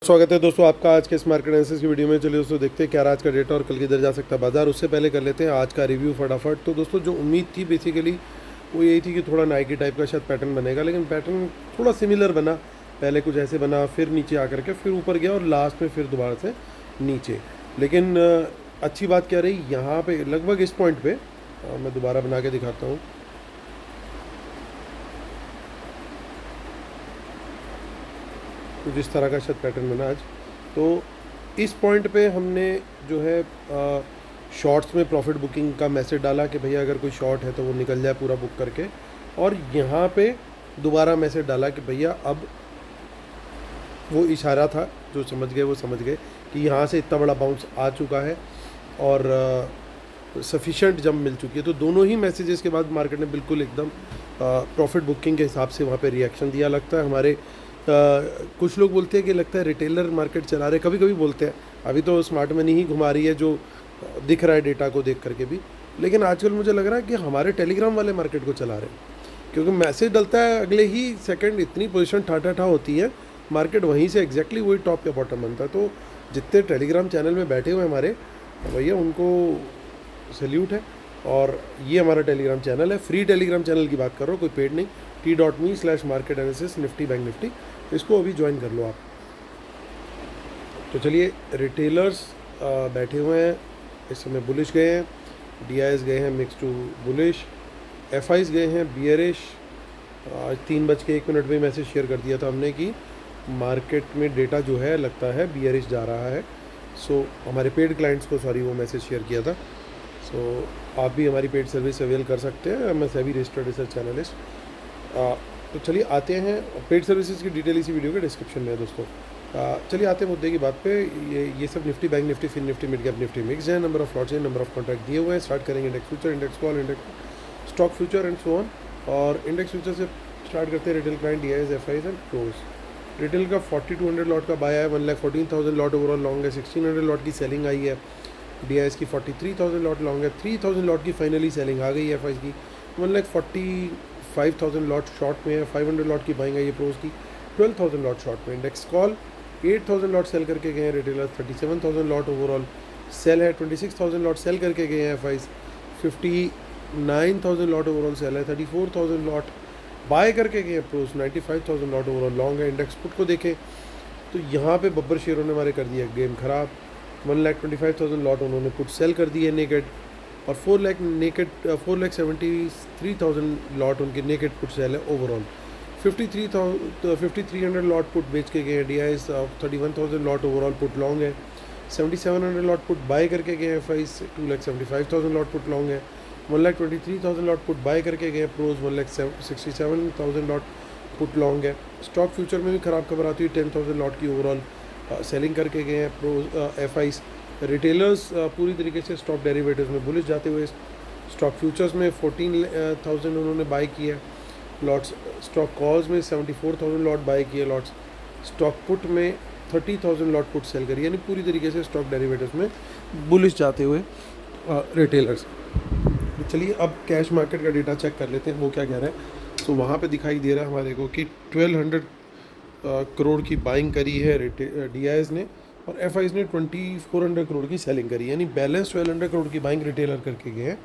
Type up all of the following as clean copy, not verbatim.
स्वागत है दोस्तों आपका आज के इस मार्केट एनालिसिस की वीडियो में। चलिए दोस्तों देखते हैं क्या आज का डेटा और कल किधर जा सकता है बाजार। उससे पहले कर लेते हैं आज का रिव्यू फटाफट। तो दोस्तों जो उम्मीद थी बेसिकली वो यही थी कि थोड़ा नाइकी टाइप का शायद पैटर्न बनेगा, लेकिन पैटर्न थोड़ा सिमिलर बना। पहले कुछ ऐसे बना, फिर नीचे आकर के फिर ऊपर गया और लास्ट में फिर दोबारा से नीचे। लेकिन अच्छी बात क्या रही यहाँ पे लगभग इस पॉइंट पे, मैं दोबारा बना के दिखाता हूँ। कुछ इस तरह का शायद पैटर्न बना आज। तो इस पॉइंट पे हमने जो है शॉर्ट्स में प्रॉफिट बुकिंग का मैसेज डाला कि भैया अगर कोई शॉर्ट है तो वो निकल जाए पूरा बुक करके, और यहाँ पे दोबारा मैसेज डाला कि भैया अब वो इशारा था, जो समझ गए वो समझ गए कि यहाँ से इतना बड़ा बाउंस आ चुका है और सफिशेंट जंप मिल चुकी है। तो दोनों ही मैसेजेस के बाद मार्केट ने बिल्कुल एकदम प्रॉफिट बुकिंग के हिसाब से वहाँ पे रिएक्शन दिया। लगता है हमारे कुछ लोग बोलते हैं कि लगता है रिटेलर मार्केट चला रहे, कभी कभी बोलते हैं। अभी तो स्मार्ट मनी ही घुमा रही है जो दिख रहा है डेटा को देख करके भी, लेकिन आजकल मुझे लग रहा है कि हमारे टेलीग्राम वाले मार्केट को चला रहे हैं, क्योंकि मैसेज डलता है अगले ही सेकंड इतनी पोजीशन ठा होती है, मार्केट वहीं से एग्जैक्टली वही टॉप या बॉटम बनता है। तो जितने टेलीग्राम चैनल में बैठे हुए हमारे भैया उनको सैल्यूट है। और ये हमारा टेलीग्राम चैनल है, फ्री टेलीग्राम चैनल की बात कर रहा हूँ, कोई पेड नहीं। t.me/market analysis Nifty bank Nifty, इसको अभी ज्वाइन कर लो आप। तो चलिए रिटेलर्स बैठे हुए हैं इस समय, बुलिश गए हैं, DIs गए हैं मिक्स टू बुलिश, FIs गए हैं बियरिश। आज 3:01 में मैसेज शेयर कर दिया था हमने कि मार्केट में डेटा जो है लगता है बियरिश जा रहा है। सो हमारे पेड क्लाइंट्स को वो मैसेज शेयर किया था। सो आप भी हमारी पेड सर्विस अवेल कर सकते हैं। मैं सेबी रजिस्टर्ड रिसर्च एनालिस्ट। तो चलिए आते हैं, पेड सर्विसेज की डिटेल इसी वीडियो के डिस्क्रिप्शन में है दोस्तों। चलिए आते हैं मुद्दे की बात पे। ये सब Nifty bank Nifty fin Nifty mid cap Nifty mix है। नंबर ऑफ लॉट्स है, नंबर ऑफ कॉन्ट्रैक्ट दिए हुए हैं। स्टार्ट करेंगे index future, index call, index stock future and so on. और इंडेक्स फ्यूचर से स्टार्ट करते हैं retail client, DIs, FIs and close. Retail का 4200 लॉट का बाय है, 1,14,000 लॉट ओवरऑल लॉन्ग है, 1600 लॉट की सेलिंग आई है। DIs की 43,000 लॉट लॉन्ग है, 3,000 लॉट की फाइनली सेलिंग आ गई है। FIs की 1,45,000 लॉट शॉर्ट में है, 500 लॉट की बाइंग आई है प्रोज की, 12,000 लॉट शॉर्ट में। इंडेक्स कॉल 8,000 लॉट सेल करके गए हैं रिटेलर, 37,000 लॉट ओवरऑल सेल है, 26,000 लॉट सेल करके गए हैं FIs, 59,000 लॉट ओवरऑल सेल है, 34,000 लॉट बाय करके गए हैं प्रोज, 95,000 लॉट ओवरऑल लॉन्ग है। इंडेक्स पुट को देखें तो यहाँ पे बब्बर शेयरों ने हमारे कर दिया गेम खराब। 1,25,000 लॉट उन्होंने पुट सेल कर दिए नेकेड, और 4,73,000 लॉट उनके नेकेड पुट सेल है ओवरऑल। 5,300 लॉट पुट बेच के गए हैं DIs, 31,000 lot overall put long है, 7,700 लॉट पुट बाय करके गए हैं FIs, 2,75,000 लॉट पुट लॉन्ग है, 1,23,000 लॉट पुट बाय करके गए प्रोज, 1,67,000 लॉट पुट लॉन्ग है। स्टॉक फ्यूचर में भी ख़राब खबर आती है, 10,000 लॉट की ओवरऑल सेलिंग करके गए हैं प्रोज FIs। रिटेलर्स पूरी तरीके से स्टॉक डेरिवेटिव्स में बुलिश जाते हुए, स्टॉक फ्यूचर्स में 14,000 उन्होंने बाय किया लॉट्स, स्टॉक कॉल्स में 74,000 लॉट बाय किए लॉट्स, स्टॉक पुट में 30,000 लॉट पुट सेल करी, यानी पूरी तरीके से स्टॉक डेरिवेटिव्स में बुलिश जाते हुए रिटेलर्स। चलिए अब कैश मार्केट का डेटा चेक कर लेते हैं वो क्या कह रहा है। तो वहाँ पे दिखाई दे रहा है हमारे को कि 1,200 करोड़ की बाइंग करी है DIs ने, और FIs ने 2,400 करोड़ की सेलिंग करी, यानी बैलेंस 1,200 करोड़ की बाइंग रिटेलर करके गए हैं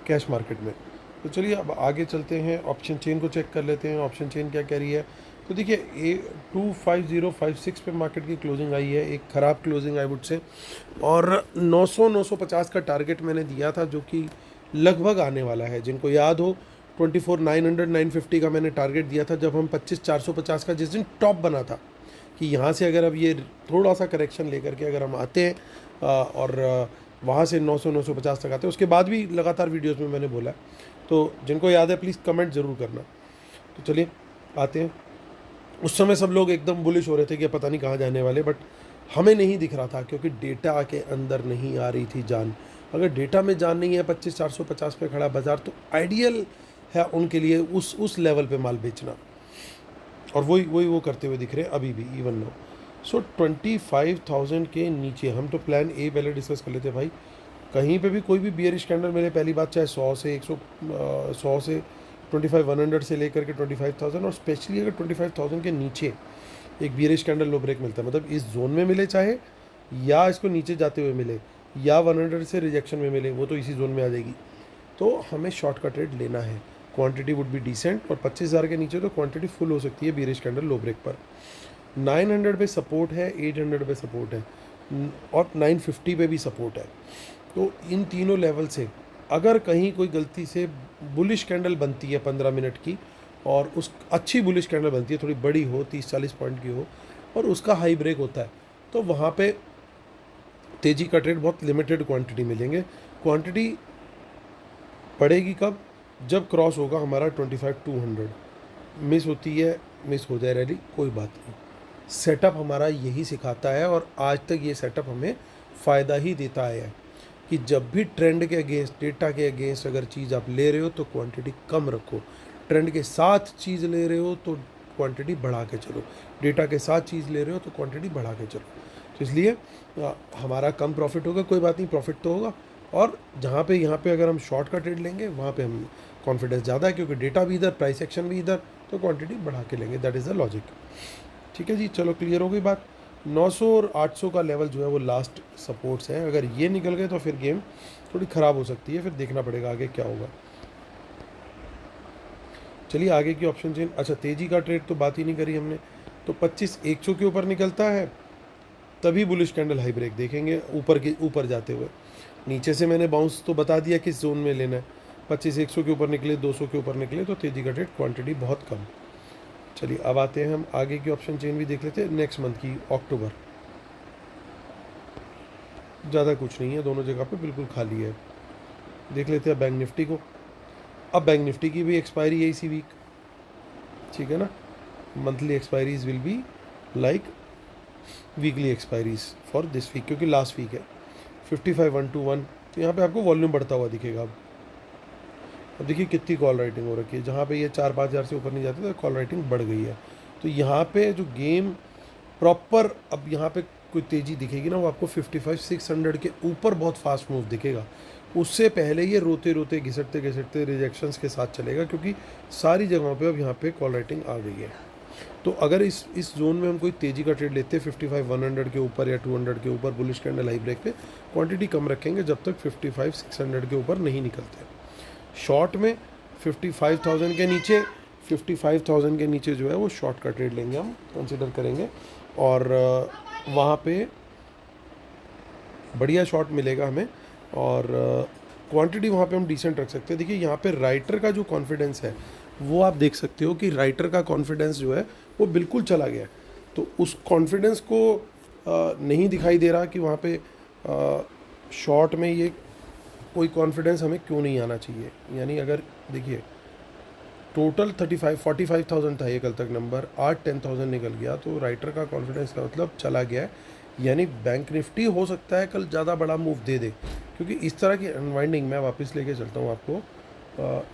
कैश मार्केट में। तो चलिए अब आगे चलते हैं, ऑप्शन चेन को चेक कर लेते हैं। ऑप्शन चेन क्या कह रही है, तो देखिए 25056 पे मार्केट की क्लोजिंग आई है, एक ख़राब क्लोजिंग आई वुड से, और 900-950 का टारगेट मैंने दिया था जो कि लगभग आने वाला है। जिनको याद हो 24,900-950 का मैंने टारगेट दिया था जब हम 25,450 का जिस दिन टॉप बना था, कि यहाँ से अगर अब ये थोड़ा सा करेक्शन लेकर के अगर हम आते हैं और वहाँ से 900-950 तक आते हैं, उसके बाद भी लगातार वीडियोस में मैंने बोला, तो जिनको याद है प्लीज़ कमेंट ज़रूर करना। तो चलिए आते हैं, उस समय सब लोग एकदम बुलिश हो रहे थे कि पता नहीं कहाँ जाने वाले, बट हमें नहीं दिख रहा था क्योंकि डेटा के अंदर नहीं आ रही थी जान। अगर डेटा में जान नहीं है 25,450 पे खड़ा बाजार, तो आइडियल है उनके लिए उस लेवल पे माल बेचना, और वही वो करते हुए दिख रहे हैं अभी भी इवन नो। सो 25,000 के नीचे हम तो प्लान ए पहले डिस्कस कर लेते हैं भाई। कहीं पे भी कोई भी बियरिश कैंडल मेरे पहली बात, चाहे 100 से 100 से 25,100 से लेकर के 25,000, और स्पेशली अगर 25,000 के नीचे एक बियरिश कैंडल लो ब्रेक मिलता है, मतलब इस जोन में मिले चाहे, या इसको नीचे जाते हुए मिले, या 100 से रिजेक्शन में मिले, वो तो इसी जोन में आ जाएगी। तो हमें शॉर्ट का ट्रेड लेना है। क्वांटिटी वुड बी डिसेंट, और 25,000 के नीचे तो क्वांटिटी फुल हो सकती है बियरिश कैंडल लो ब्रेक पर। 900 पे सपोर्ट है, 800 पे सपोर्ट है, और 950 पे भी सपोर्ट है। तो इन तीनों लेवल से अगर कहीं कोई गलती से बुलिश कैंडल बनती है 15 मिनट की, और उस अच्छी बुलिश कैंडल बनती है, थोड़ी बड़ी हो, 30-40 पॉइंट की हो, और उसका हाई ब्रेक होता है, तो वहाँ पे तेज़ी का ट्रेड बहुत लिमिटेड क्वांटिटी मिलेंगे। क्वांटिटी पड़ेगी कब? जब क्रॉस होगा हमारा 25-200। मिस होती है, मिस हो जाए रैली, कोई बात नहीं। सेटअप हमारा यही सिखाता है, और आज तक ये सेटअप हमें फ़ायदा ही देता आया है कि जब भी ट्रेंड के अगेंस्ट, डेटा के अगेंस्ट अगर चीज़ आप ले रहे हो तो क्वांटिटी कम रखो, ट्रेंड के साथ चीज़ ले रहे हो तो क्वांटिटी बढ़ा के चलो, डेटा के साथ चीज़ ले रहे हो तो क्वांटिटी बढ़ा के चलो। तो इसलिए हमारा कम प्रॉफिट होगा, कोई बात नहीं, प्रॉफिट तो होगा। और जहाँ पे यहाँ पे अगर हम शॉर्ट का ट्रेड लेंगे, वहाँ पे हम कॉन्फिडेंस ज़्यादा है, क्योंकि डेटा भी इधर, प्राइस एक्शन भी इधर, तो क्वांटिटी बढ़ा के लेंगे। That is the logic. ठीक है जी, चलो क्लियर हो गई बात। 900 और 800 का लेवल जो है वो लास्ट सपोर्ट्स हैं। अगर ये निकल गए तो फिर गेम थोड़ी ख़राब हो सकती है, फिर देखना पड़ेगा आगे क्या होगा। चलिए आगे की ऑप्शन चेन। अच्छा, तेज़ी का ट्रेड तो बात ही नहीं करी हमने। तो 25-100 के ऊपर निकलता है तभी बुलिश कैंडल हाई ब्रेक देखेंगे, ऊपर के ऊपर जाते हुए। नीचे से मैंने बाउंस तो बता दिया किस जोन में लेना है। 25-100 के ऊपर निकले, 200 के ऊपर निकले, तो तेज़ी का ट्रेड, क्वांटिटी बहुत कम। चलिए अब आते हैं हम आगे की ऑप्शन चेन भी देख लेते हैं। नेक्स्ट मंथ की अक्टूबर, ज़्यादा कुछ नहीं है, दोनों जगह पे बिल्कुल खाली है। देख लेते हैं बैंक निफ्टी को। अब बैंक निफ्टी की भी एक्सपायरी है इसी वीक, ठीक है ना। Monthly expiries will be like weekly expiries for this week, क्योंकि लास्ट वीक है। 55-121, तो यहाँ पे आपको वॉल्यूम बढ़ता हुआ दिखेगा। अब देखिए कितनी कॉल राइटिंग हो रखी है, जहाँ पे ये 4-5 हज़ार से ऊपर नहीं जाते तो कॉल राइटिंग बढ़ गई है। तो यहाँ पे जो गेम प्रॉपर, अब यहाँ पे कोई तेज़ी दिखेगी ना, वो आपको 55-600 के ऊपर बहुत फास्ट मूव दिखेगा। उससे पहले ये रोते रोते, घिसटते घिसटते रिजेक्शंस के साथ चलेगा, क्योंकि सारी जगहों पे अब यहाँ पे कॉल राइटिंग आ गई है। तो अगर इस जोन में हम कोई तेज़ी का ट्रेड लेते हैं 55-100 के ऊपर या 200 के ऊपर बुलिश कैंडल हाई ब्रेक पे, क्वांटिटी कम रखेंगे जब तक 55-600 के ऊपर नहीं निकलते। शॉर्ट में 55,000 के नीचे, 55,000 के नीचे जो है वो शॉर्ट का ट्रेड लेंगे, हम कंसिडर करेंगे, और वहाँ पे बढ़िया शॉर्ट मिलेगा हमें, और क्वांटिटी वहाँ पे हम डिसेंट रख सकते हैं। देखिए यहाँ पे राइटर का जो कॉन्फिडेंस है वो आप देख सकते हो कि राइटर का कॉन्फिडेंस जो है वो बिल्कुल चला गया है। तो उस कॉन्फिडेंस को नहीं दिखाई दे रहा कि वहाँ पे शॉर्ट में ये कोई कॉन्फिडेंस हमें क्यों नहीं आना चाहिए। यानी अगर देखिए टोटल 45,000 था ये कल तक नंबर, आज 10,000 निकल गया, तो राइटर का कॉन्फिडेंस का मतलब चला गया है। यानी बैंक निफ्टी हो सकता है कल ज़्यादा बड़ा मूव दे दे, क्योंकि इस तरह की अनवाइंडिंग, मैं वापस लेके चलता हूँ आपको,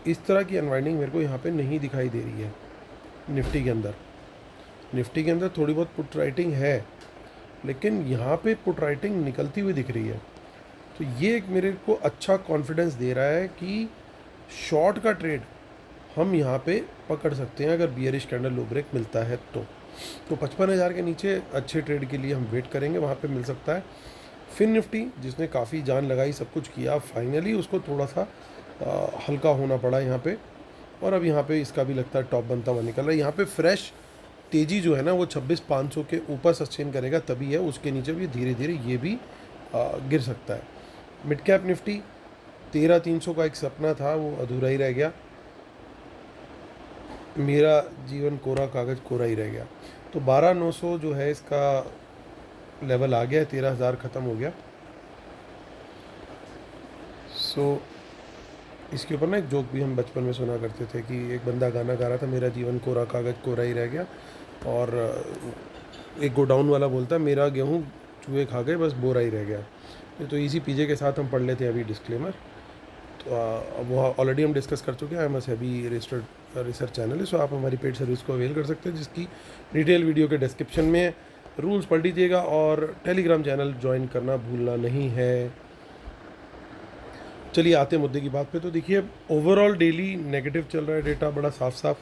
इस तरह की अनवाइंडिंग मेरे को यहाँ पे नहीं दिखाई दे रही है निफ्टी के अंदर। निफ्टी के अंदर थोड़ी बहुत पुट राइटिंग है, लेकिन यहाँ पे पुट राइटिंग निकलती हुई दिख रही है। तो ये एक मेरे को अच्छा कॉन्फिडेंस दे रहा है कि शॉर्ट का ट्रेड हम यहाँ पे पकड़ सकते हैं अगर बियरिश कैंडल लो ब्रेक मिलता है तो। 55,000 के नीचे अच्छे ट्रेड के लिए हम वेट करेंगे, वहाँ पे मिल सकता है। फिन निफ्टी जिसने काफ़ी जान लगाई, सब कुछ किया, फाइनली उसको थोड़ा सा हल्का होना पड़ा यहाँ पे, और अब यहाँ पे इसका भी लगता है टॉप बनता हुआ निकल रहा है। यहाँ पे फ्रेश तेज़ी जो है ना वो 26,500 के ऊपर सस्टेन करेगा तभी है, उसके नीचे भी धीरे धीरे ये भी गिर सकता है। मिड कैप निफ्टी 13,300 का एक सपना था, वो अधूरा ही रह गया। मेरा जीवन कोरा कागज़ कोरा ही रह गया। तो 12,900 जो है इसका लेवल आ गया, 13,000 ख़त्म हो गया। सो इसके ऊपर ना एक जोक भी हम बचपन में सुना करते थे कि एक बंदा गाना गा रहा था, मेरा जीवन कोरा कागज़ कोरा ही रह गया, और एक गोडाउन वाला बोलता है, मेरा गेहूँ चूहे खा गए बस बोरा ही रह गया। तो इसी पीजे के साथ हम पढ़ लेते हैं अभी डिस्क्लेमर। तो वो ऑलरेडी हम डिस्कस कर चुके हैं। M S heavy registered research channel है, सो आप हमारी पेड सर्विस को अवेल कर सकते हैं, जिसकी डिटेल वीडियो के डिस्क्रिप्शन में। रूल्स पढ़ लीजिएगा, और टेलीग्राम चैनल ज्वाइन करना भूलना नहीं है। चलिए आते हैं मुद्दे की बात पे। तो देखिए ओवरऑल डेली नेगेटिव चल रहा है डेटा, बड़ा साफ साफ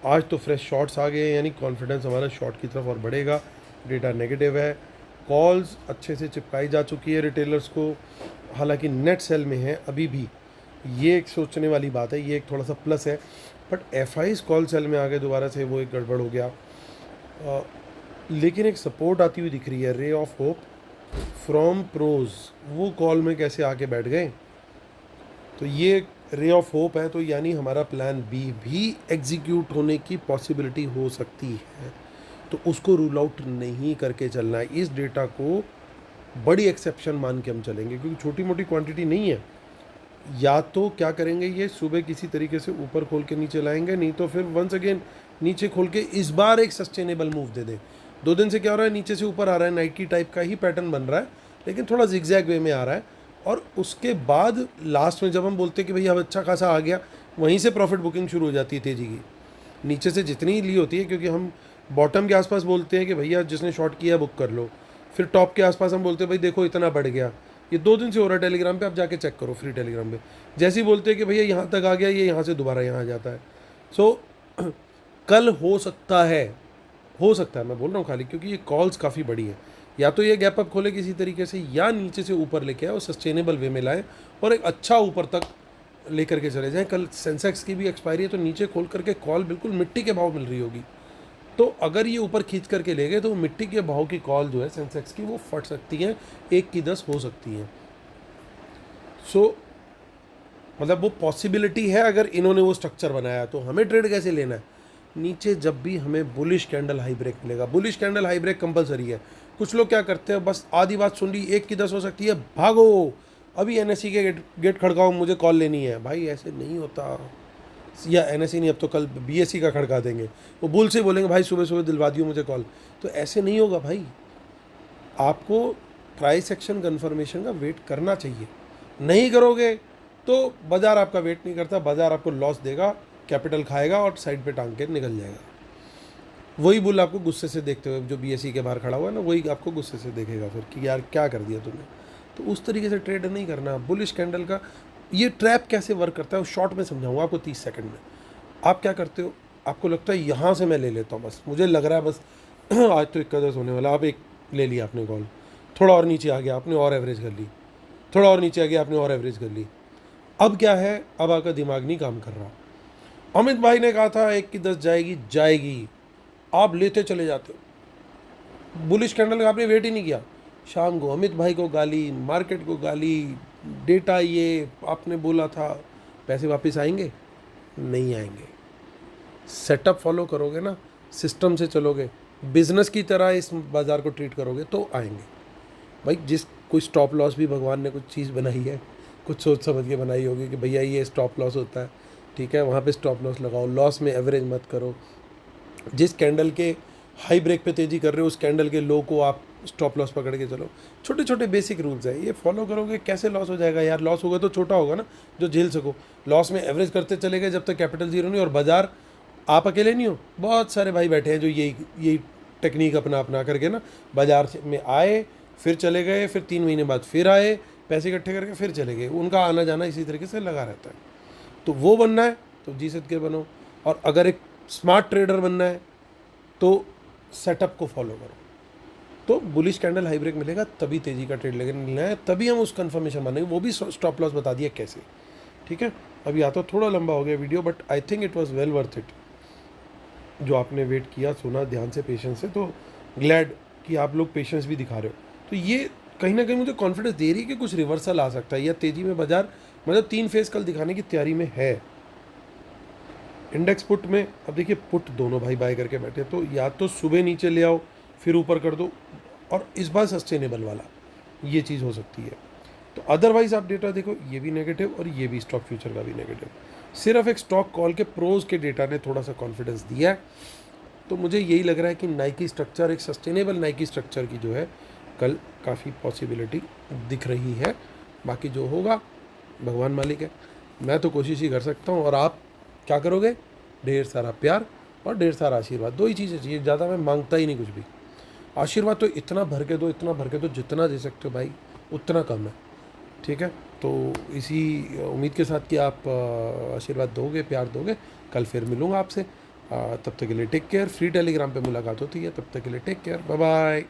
आज तो फ्रेश शॉर्ट्स आ गए हैं, यानी कॉन्फिडेंस हमारा शॉर्ट की तरफ और बढ़ेगा। डेटा नेगेटिव है, कॉल्स अच्छे से चिपकाई जा चुकी है रिटेलर्स को, हालांकि नेट सेल में है अभी भी, ये एक सोचने वाली बात है, ये एक थोड़ा सा प्लस है। But F eyes call sell में आ गए दोबारा से, वो एक गड़बड़ हो गया। लेकिन एक सपोर्ट आती हुई दिख रही है, ray of hope from pros, वो कॉल में कैसे आके बैठ गए, तो ये रे ऑफ होप है, तो यानी हमारा प्लान बी भी एग्जीक्यूट होने की पॉसिबिलिटी हो सकती है, तो उसको रूल आउट नहीं करके चलना है। इस डेटा को बड़ी एक्सेप्शन मान के हम चलेंगे, क्योंकि छोटी मोटी क्वांटिटी नहीं है। या तो क्या करेंगे, ये सुबह किसी तरीके से ऊपर खोल के नीचे लाएंगे, नहीं तो फिर वंस अगेन नीचे खोल के इस बार एक सस्टेनेबल मूव दे दें। 2 दिन से क्या हो रहा है, नीचे से ऊपर आ रहा है, नाइकी टाइप का ही पैटर्न बन रहा है, लेकिन थोड़ा जिगजैग वे में आ रहा है। और उसके बाद लास्ट में जब हम बोलते हैं कि भैया अब अच्छा खासा आ गया, वहीं से प्रॉफिट बुकिंग शुरू हो जाती है तेज़ी की, नीचे से जितनी ही ली होती है, क्योंकि हम बॉटम के आसपास बोलते हैं कि भैया जिसने शॉर्ट किया बुक कर लो, फिर टॉप के आसपास हम बोलते हैं भाई देखो इतना बढ़ गया। ये 2 दिन से हो रहा है टेलीग्राम पे, आप जाके चेक करो फ्री टेलीग्राम पे। जैसे ही बोलते हैं कि भैया यहाँ तक आ गया, ये यहाँ से दोबारा यहाँ आ जाता है। सो कल हो सकता है, मैं बोल रहा हूँ खाली, क्योंकि ये कॉल्स काफ़ी बड़ी है। या तो ये गैप अप खोले किसी तरीके से, या नीचे से ऊपर लेके आए और सस्टेनेबल वे में लाएँ और एक अच्छा ऊपर तक लेकर के चले जाएँ। कल सेंसेक्स की भी एक्सपायरी है, तो नीचे खोल करके कॉल बिल्कुल मिट्टी के भाव मिल रही होगी, तो अगर ये ऊपर खींच करके ले गए तो मिट्टी के भाव की कॉल जो है सेंसेक्स की, वो फट सकती हैं, 1 की 10 हो सकती हैं। सो मतलब वो पॉसिबिलिटी है, अगर इन्होंने वो स्ट्रक्चर बनाया। तो हमें ट्रेड कैसे लेना है, नीचे जब भी हमें बुलिश कैंडल हाई ब्रेक मिलेगा, bullish candle high break compulsory है। कुछ लोग क्या करते हैं, बस आधी बात सुन ली, 1 की 10 हो सकती है, भागो अभी एनएससी के गेट खड़काओ, मुझे कॉल लेनी है। भाई ऐसे नहीं होता, या एनएससी नहीं, अब तो कल बीएससी का खड़का देंगे, वो बुल से बोलेंगे भाई सुबह सुबह दिलवा दियो मुझे कॉल। तो ऐसे नहीं होगा भाई, आपको प्राइस एक्शन कन्फर्मेशन का वेट करना चाहिए। नहीं करोगे तो बाज़ार आपका वेट नहीं करता, बाज़ार आपको लॉस देगा, कैपिटल खाएगा और साइड पे टांग के निकल जाएगा। वही बुल आपको गुस्से से देखते हुए, जो बीएससी के बाहर खड़ा हुआ है ना, वही आपको गुस्से से देखेगा फिर कि यार क्या कर दिया तुमने। तो उस तरीके से ट्रेड नहीं करना। बुलिश कैंडल का ये ट्रैप कैसे वर्क करता है, शॉर्ट में समझाऊंगा आपको 30 सेकंड में। आप क्या करते हो, आपको लगता है यहाँ से मैं ले लेता हूँ, बस मुझे लग रहा है बस आज तो 1 होने वाला, आप एक ले लिया आपने कॉल, थोड़ा और नीचे आ गया आपने और एवरेज कर ली, थोड़ा और नीचे आ गया आपने और एवरेज कर ली। अब क्या है, अब आपका दिमाग नहीं काम कर रहा। अमित भाई ने कहा था 1 की 10 जाएगी, जाएगी, आप लेते चले जाते हो। बुलिश कैंडल का आपने वेट ही नहीं किया, शाम को अमित भाई को गाली, मार्केट को गाली, डेटा ये आपने बोला था, पैसे वापस आएंगे? नहीं आएंगे। सेटअप फॉलो करोगे ना, सिस्टम से चलोगे, बिजनेस की तरह इस बाज़ार को ट्रीट करोगे तो आएंगे। भाई जिस कोई स्टॉप लॉस भी भगवान ने कुछ चीज़ बनाई है, कुछ सोच समझ के बनाई होगी कि भैया ये स्टॉप लॉस होता है, ठीक है, वहाँ पे स्टॉप लॉस लगाओ, लॉस में एवरेज मत करो। जिस कैंडल के हाई ब्रेक पे तेज़ी कर रहे हो, उस कैंडल के लो को आप स्टॉप लॉस पकड़ के चलो। छोटे छोटे बेसिक रूल्स हैं, ये फॉलो करोगे। कैसे लॉस हो जाएगा यार, लॉस होगा तो छोटा होगा ना, जो झेल सको। लॉस में एवरेज करते चले गए जब तक कैपिटल जीरो नहीं, और बाज़ार आप अकेले नहीं हो, बहुत सारे भाई बैठे हैं जो यही टेक्निक अपना करके ना बाज़ार में आए, फिर चले गए, फिर 3 महीने बाद फिर आए, पैसे इकट्ठे करके फिर चले गए। उनका आना जाना इसी तरीके से लगा रहता है। तो वो बनना है तो जी सद के बनो, और अगर एक स्मार्ट ट्रेडर बनना है तो सेटअप को फॉलो करो। तो बुलिश कैंडल हाई ब्रेक मिलेगा तभी तेज़ी का ट्रेड लेना है, तभी हम उस कन्फर्मेशन मानेंगे। वो भी स्टॉप लॉस बता दिया कैसे, ठीक है। अभी या तो थोड़ा लंबा हो गया video, but I think it was well worth it. जो आपने वेट किया, सुना ध्यान से, पेशेंस से, तो ग्लैड कि आप लोग पेशेंस भी दिखा रहे हो। तो ये कहीं ना कहीं मुझे कॉन्फिडेंस दे रही है कि कुछ रिवर्सल आ सकता है, या तेज़ी में बाजार मतलब 3 फेज कल दिखाने की तैयारी में है। इंडेक्स पुट में अब देखिए, पुट दोनों भाई बाय करके बैठे, तो या तो सुबह नीचे ले आओ फिर ऊपर कर दो, और इस बार सस्टेनेबल वाला ये चीज़ हो सकती है। तो अदरवाइज आप डेटा देखो, ये भी नेगेटिव और ये भी स्टॉक फ्यूचर का भी नेगेटिव। सिर्फ एक स्टॉक कॉल के प्रोज के डेटा ने थोड़ा सा कॉन्फिडेंस दिया है। तो मुझे यही लग रहा है कि नाइकी स्ट्रक्चर, एक सस्टेनेबल नाइकी स्ट्रक्चर की जो है कल काफ़ी पॉसिबिलिटी दिख रही है। बाकी जो होगा भगवान मालिक है, मैं तो कोशिश ही कर सकता हूँ। और आप क्या करोगे, ढेर सारा प्यार और ढेर सारा आशीर्वाद, 2 ही चीज़ें चाहिए, ज़्यादा मैं मांगता ही नहीं कुछ भी। आशीर्वाद तो इतना भर के दो, इतना भर के दो, जितना दे सकते हो भाई उतना कम है, ठीक है। तो इसी उम्मीद के साथ कि आप आशीर्वाद दोगे, प्यार दोगे, कल फिर मिलूँगा आपसे। तब तक के लिए टेक केयर। फ्री टेलीग्राम पे मुलाकात होती है, तब तक के लिए टेक केयर, बाय बाय।